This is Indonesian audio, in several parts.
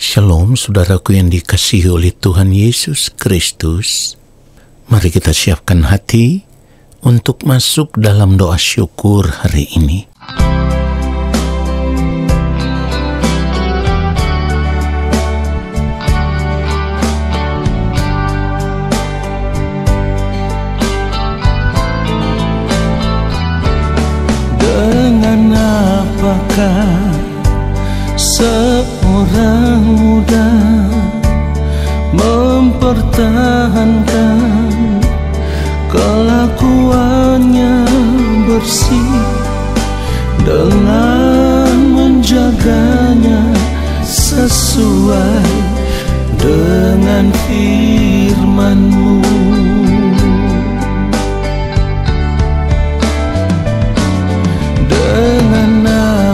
Shalom saudaraku yang dikasihi oleh Tuhan Yesus Kristus. Mari kita siapkan hati untuk masuk dalam doa syukur hari ini. Dengan apakah seorang muda mempertahankan kelakuannya bersih dengan menjaganya sesuai dengan firman-Mu? Dengan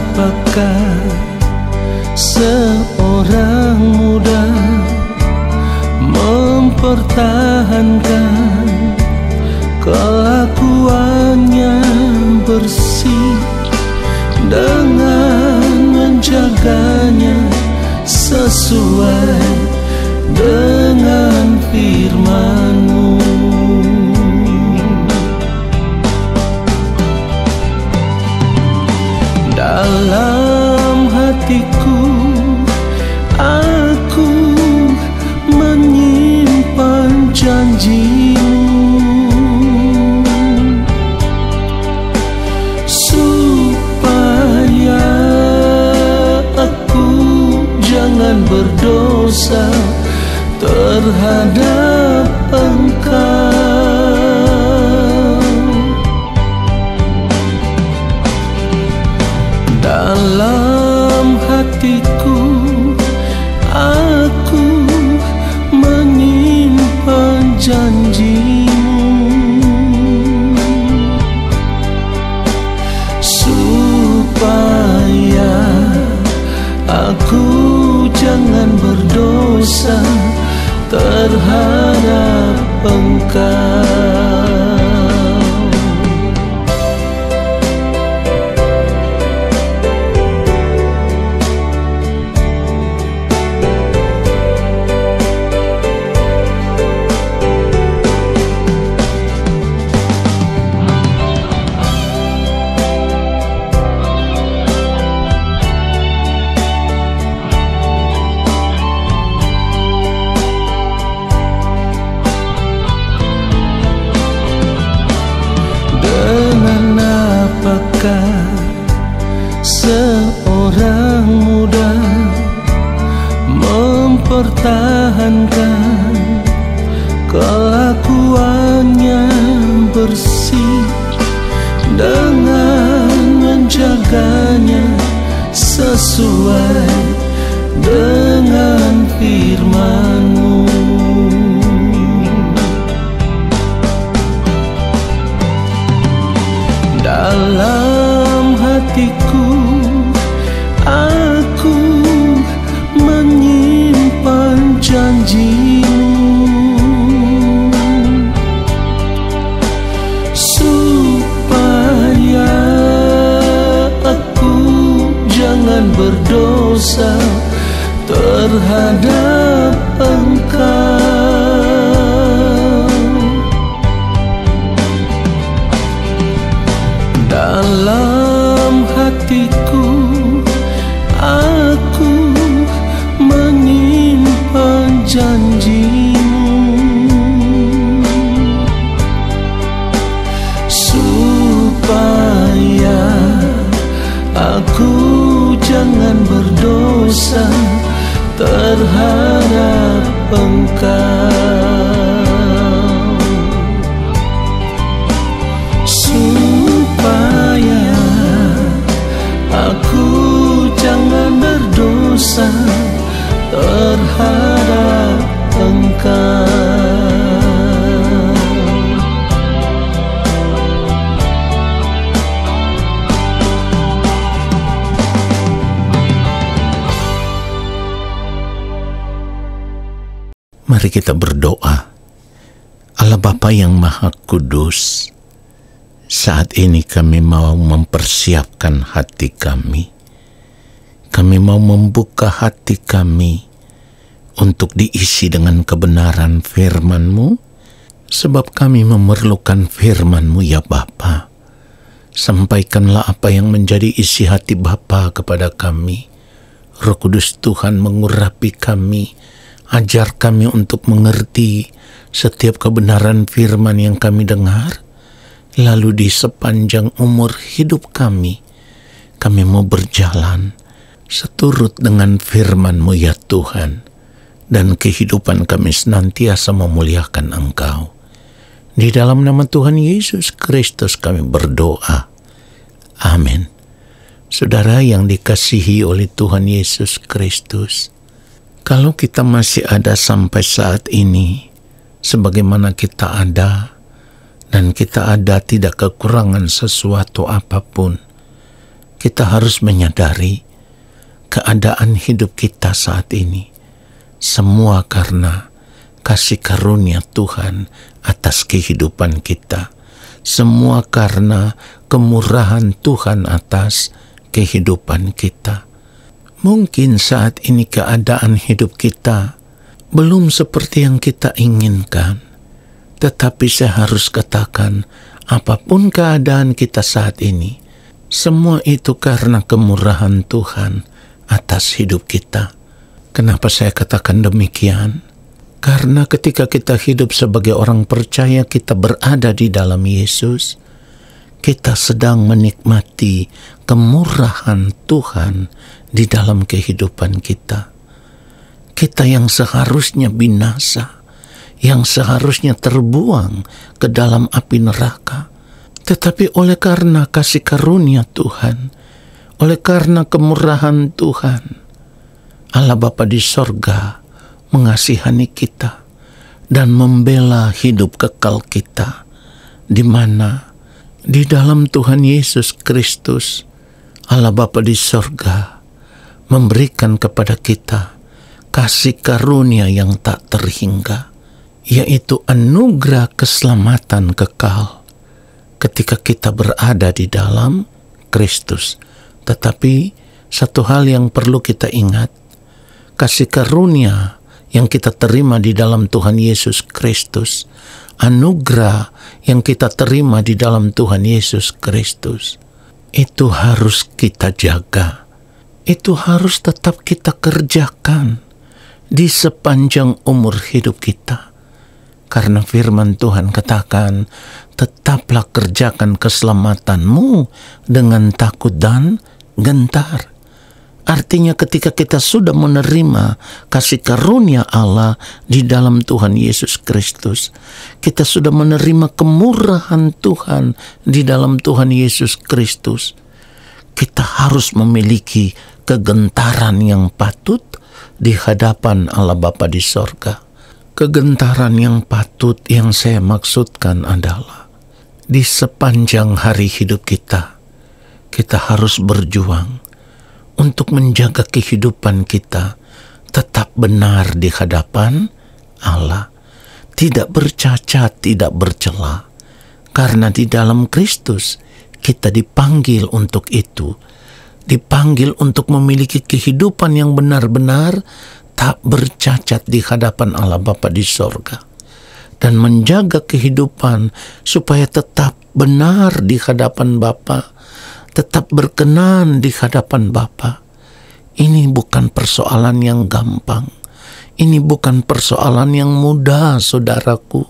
apakah seorang muda mempertahankan kelakuannya bersih dengan menjaganya sesuai dengan firman-Mu? Dalam hatiku aku menyimpan janji-Mu, supaya aku jangan berdosa terhadap Engkau. Dalam hatiku aku menyimpan janji-Mu, supaya aku jangan berdosa terhadap Engkau. Apakah seorang muda mempertahankan kelakuannya bersih dengan menjaganya sesuai dengan firman-Mu? Dalam hatiku aku menyimpan janji-Mu, supaya aku jangan berdosa terhadap Engkau. Dalam hatiku aku menyimpan janji-Mu, supaya aku jangan berdosa terhadap Engkau. Supaya aku jangan berdosa terhadap Engkau. Mari kita berdoa. Allah Bapa yang Maha Kudus, saat ini kami mau mempersiapkan hati kami. Kami mau membuka hati kami untuk diisi dengan kebenaran firman-Mu, sebab kami memerlukan firman-Mu ya Bapa. Sampaikanlah apa yang menjadi isi hati Bapa kepada kami. Roh Kudus Tuhan mengurapi kami, ajar kami untuk mengerti setiap kebenaran firman yang kami dengar. Lalu di sepanjang umur hidup kami mau berjalan seturut dengan firman-Mu ya Tuhan, dan kehidupan kami senantiasa memuliakan Engkau. Di dalam nama Tuhan Yesus Kristus kami berdoa. Amin. Saudara yang dikasihi oleh Tuhan Yesus Kristus, kalau kita masih ada sampai saat ini, sebagaimana kita ada, dan kita ada tidak kekurangan sesuatu apapun, kita harus menyadari keadaan hidup kita saat ini semua karena kasih karunia Tuhan atas kehidupan kita. Semua karena kemurahan Tuhan atas kehidupan kita. Mungkin saat ini keadaan hidup kita belum seperti yang kita inginkan, tetapi saya harus katakan, apapun keadaan kita saat ini, semua itu karena kemurahan Tuhan atas hidup kita. Kenapa saya katakan demikian? Karena ketika kita hidup sebagai orang percaya, kita berada di dalam Yesus, kita sedang menikmati kemurahan Tuhan di dalam kehidupan kita. Kita yang seharusnya binasa, yang seharusnya terbuang ke dalam api neraka, tetapi oleh karena kasih karunia Tuhan, oleh karena kemurahan Tuhan, Allah Bapa di sorga mengasihani kita dan membela hidup kekal kita, di mana di dalam Tuhan Yesus Kristus, Allah Bapa di sorga memberikan kepada kita kasih karunia yang tak terhingga, yaitu anugerah keselamatan kekal ketika kita berada di dalam Kristus. Tetapi satu hal yang perlu kita ingat, kasih karunia yang kita terima di dalam Tuhan Yesus Kristus, anugerah yang kita terima di dalam Tuhan Yesus Kristus, itu harus kita jaga. Itu harus tetap kita kerjakan di sepanjang umur hidup kita. Karena firman Tuhan katakan, tetaplah kerjakan keselamatanmu dengan takut dan gentar. Artinya ketika kita sudah menerima kasih karunia Allah di dalam Tuhan Yesus Kristus, kita sudah menerima kemurahan Tuhan di dalam Tuhan Yesus Kristus, kita harus memiliki kegentaran yang patut di hadapan Allah Bapa di sorga. Kegentaran yang patut yang saya maksudkan adalah di sepanjang hari hidup kita, kita harus berjuang untuk menjaga kehidupan kita tetap benar di hadapan Allah, tidak bercacat, tidak bercela. Karena di dalam Kristus kita dipanggil untuk itu, dipanggil untuk memiliki kehidupan yang benar-benar tak bercacat di hadapan Allah Bapa di sorga, dan menjaga kehidupan supaya tetap benar di hadapan Bapa, tetap berkenan di hadapan Bapa. Ini bukan persoalan yang gampang. Ini bukan persoalan yang mudah, saudaraku.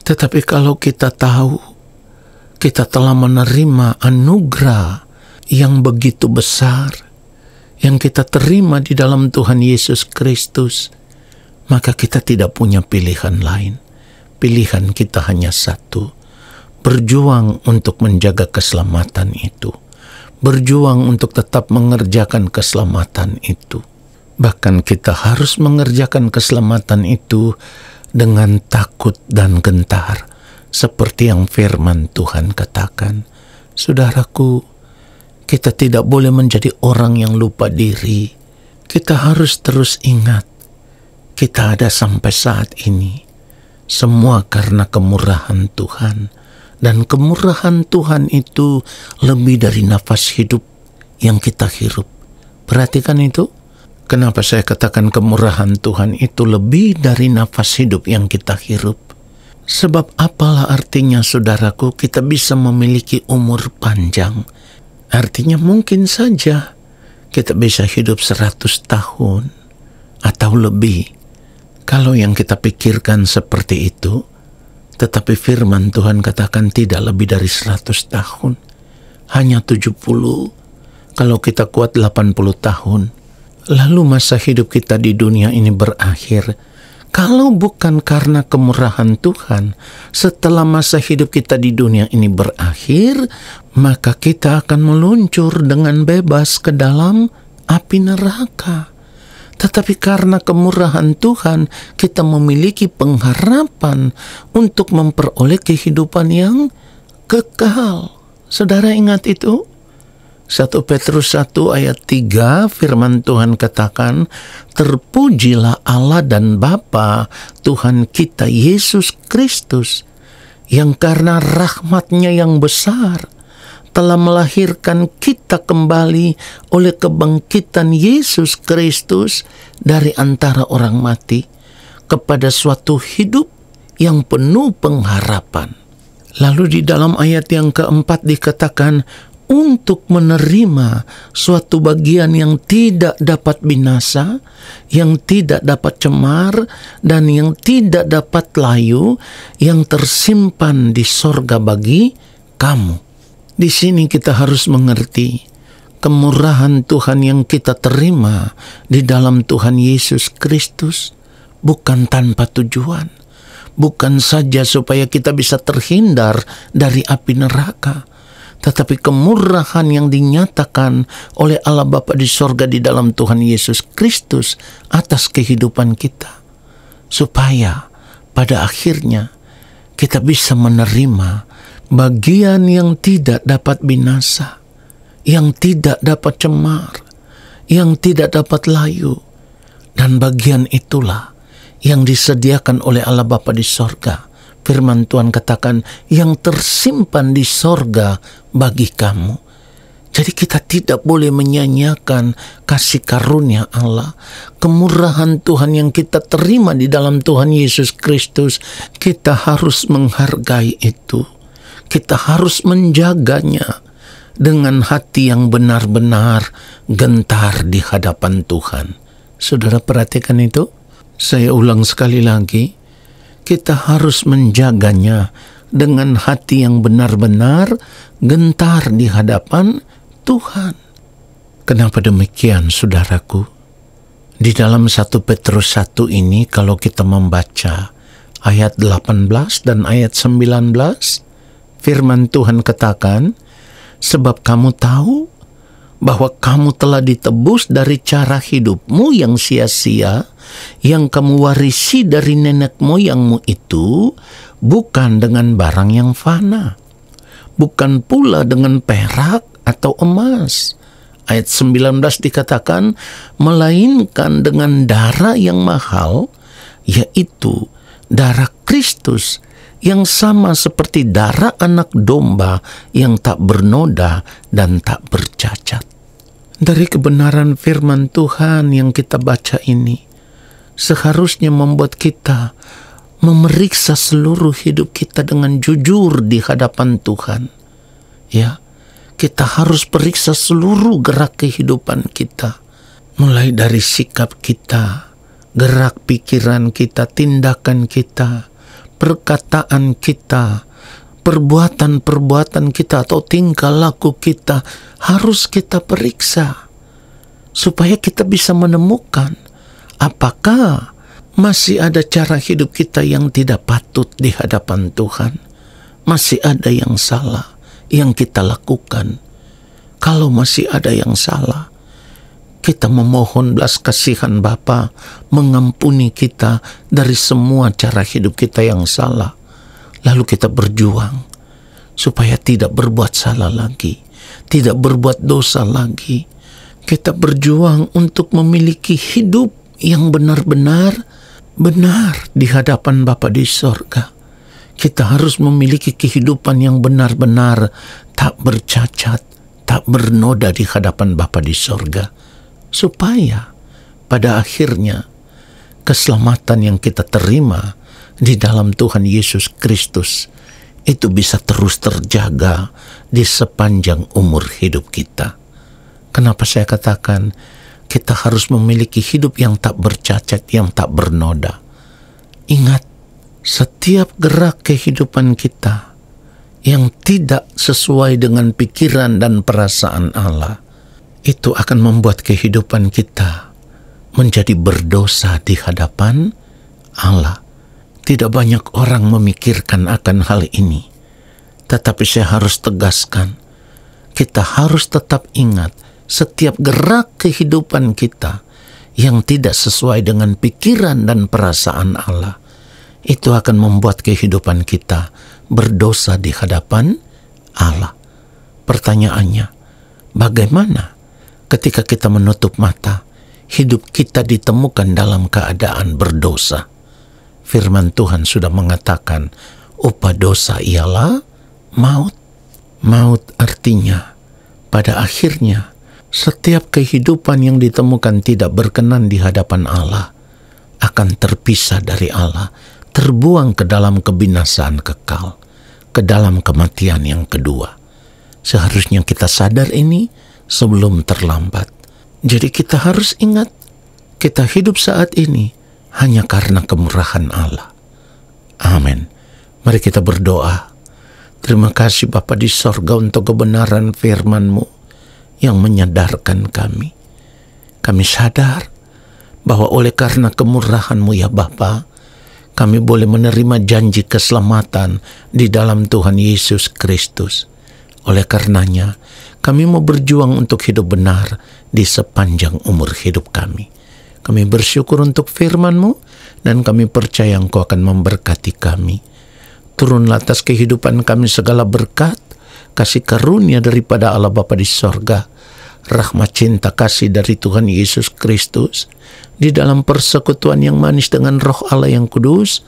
Tetapi kalau kita tahu, kita telah menerima anugerah yang begitu besar, yang kita terima di dalam Tuhan Yesus Kristus, maka kita tidak punya pilihan lain. Pilihan kita hanya satu, berjuang untuk menjaga keselamatan itu. Berjuang untuk tetap mengerjakan keselamatan itu. Bahkan kita harus mengerjakan keselamatan itu dengan takut dan gentar, seperti yang firman Tuhan katakan. Saudaraku, kita tidak boleh menjadi orang yang lupa diri. Kita harus terus ingat, kita ada sampai saat ini, semua karena kemurahan Tuhan. Dan kemurahan Tuhan itu lebih dari nafas hidup yang kita hirup. Perhatikan itu, Kenapa saya katakan kemurahan Tuhan itu lebih dari nafas hidup yang kita hirup? Sebab apalah artinya, saudaraku, kita bisa memiliki umur panjang. Artinya mungkin saja kita bisa hidup 100 tahun atau lebih. Kalau yang kita pikirkan seperti itu, tetapi firman Tuhan katakan tidak lebih dari 100 tahun. Hanya 70, kalau kita kuat 80 tahun. Lalu masa hidup kita di dunia ini berakhir. Kalau bukan karena kemurahan Tuhan, setelah masa hidup kita di dunia ini berakhir, maka kita akan meluncur dengan bebas ke dalam api neraka. Tetapi karena kemurahan Tuhan, kita memiliki pengharapan untuk memperoleh kehidupan yang kekal. Saudara ingat itu? 1 Petrus 1 ayat 3 firman Tuhan katakan, terpujilah Allah dan Bapa Tuhan kita Yesus Kristus, yang karena rahmat-Nya yang besar telah melahirkan kita kembali oleh kebangkitan Yesus Kristus dari antara orang mati kepada suatu hidup yang penuh pengharapan. Lalu di dalam ayat yang keempat dikatakan, untuk menerima suatu bagian yang tidak dapat binasa, yang tidak dapat cemar, dan yang tidak dapat layu, yang tersimpan di sorga bagi kamu. Di sini kita harus mengerti kemurahan Tuhan yang kita terima di dalam Tuhan Yesus Kristus bukan tanpa tujuan. Bukan saja supaya kita bisa terhindar dari api neraka, tetapi kemurahan yang dinyatakan oleh Allah Bapa di sorga di dalam Tuhan Yesus Kristus atas kehidupan kita, supaya pada akhirnya kita bisa menerima bagian yang tidak dapat binasa, yang tidak dapat cemar, yang tidak dapat layu, dan bagian itulah yang disediakan oleh Allah Bapa di sorga. Firman Tuhan katakan, yang tersimpan di sorga bagi kamu. Jadi kita tidak boleh menyanyiakan kasih karunia Allah, kemurahan Tuhan yang kita terima di dalam Tuhan Yesus Kristus. Kita harus menghargai itu. Kita harus menjaganya dengan hati yang benar-benar gentar di hadapan Tuhan. Saudara perhatikan itu? Saya ulang sekali lagi. Kita harus menjaganya dengan hati yang benar-benar gentar di hadapan Tuhan. Kenapa demikian, saudaraku? Di dalam 1 Petrus 1 ini, kalau kita membaca ayat 18 dan ayat 19, firman Tuhan katakan, sebab kamu tahu bahwa kamu telah ditebus dari cara hidupmu yang sia-sia, yang kamu warisi dari nenek moyangmu itu, bukan dengan barang yang fana, bukan pula dengan perak atau emas. Ayat 19 dikatakan, melainkan dengan darah yang mahal, yaitu darah Kristus, yang sama seperti darah anak domba yang tak bernoda dan tak bercacat. Dari kebenaran firman Tuhan yang kita baca ini, seharusnya membuat kita memeriksa seluruh hidup kita dengan jujur di hadapan Tuhan. Ya, kita harus periksa seluruh gerak kehidupan kita, mulai dari sikap kita, gerak pikiran kita, tindakan kita, perkataan kita, perbuatan-perbuatan kita atau tingkah laku kita harus kita periksa supaya kita bisa menemukan apakah masih ada cara hidup kita yang tidak patut di hadapan Tuhan, masih ada yang salah yang kita lakukan. Kalau masih ada yang salah, kita memohon belas kasihan Bapa mengampuni kita dari semua cara hidup kita yang salah. Lalu kita berjuang supaya tidak berbuat salah lagi, tidak berbuat dosa lagi. Kita berjuang untuk memiliki hidup yang benar-benar benar di hadapan Bapa di sorga. Kita harus memiliki kehidupan yang benar-benar tak bercacat, tak bernoda di hadapan Bapa di sorga, supaya pada akhirnya keselamatan yang kita terima di dalam Tuhan Yesus Kristus itu bisa terus terjaga di sepanjang umur hidup kita. Kenapa saya katakan kita harus memiliki hidup yang tak bercacat, yang tak bernoda? Ingat, setiap gerak kehidupan kita yang tidak sesuai dengan pikiran dan perasaan Allah, itu akan membuat kehidupan kita menjadi berdosa di hadapan Allah. Tidak banyak orang memikirkan akan hal ini, tetapi saya harus tegaskan, kita harus tetap ingat, setiap gerak kehidupan kita yang tidak sesuai dengan pikiran dan perasaan Allah, itu akan membuat kehidupan kita berdosa di hadapan Allah. Pertanyaannya, bagaimana ketika kita menutup mata, hidup kita ditemukan dalam keadaan berdosa? Firman Tuhan sudah mengatakan, upah dosa ialah maut. Maut artinya, pada akhirnya, setiap kehidupan yang ditemukan tidak berkenan di hadapan Allah akan terpisah dari Allah, terbuang ke dalam kebinasaan kekal, ke dalam kematian yang kedua. Seharusnya kita sadar ini sebelum terlambat. Jadi kita harus ingat, kita hidup saat ini hanya karena kemurahan Allah. Amin. Mari kita berdoa. Terima kasih Bapa di sorga untuk kebenaran firman-Mu yang menyadarkan kami. Kami sadar bahwa oleh karena kemurahan-Mu ya Bapa, kami boleh menerima janji keselamatan di dalam Tuhan Yesus Kristus. Oleh karenanya, kami mau berjuang untuk hidup benar di sepanjang umur hidup kami. Kami bersyukur untuk firman-Mu dan kami percaya Engkau akan memberkati kami. Turunlah atas kehidupan kami segala berkat, kasih karunia daripada Allah Bapa di sorga, rahmat cinta kasih dari Tuhan Yesus Kristus, di dalam persekutuan yang manis dengan Roh Allah yang kudus,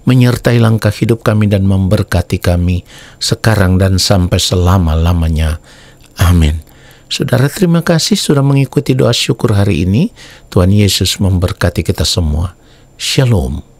menyertai langkah hidup kami dan memberkati kami sekarang dan sampai selama-lamanya. Amin. Saudara, terima kasih sudah mengikuti doa syukur hari ini. Tuhan Yesus memberkati kita semua. Shalom.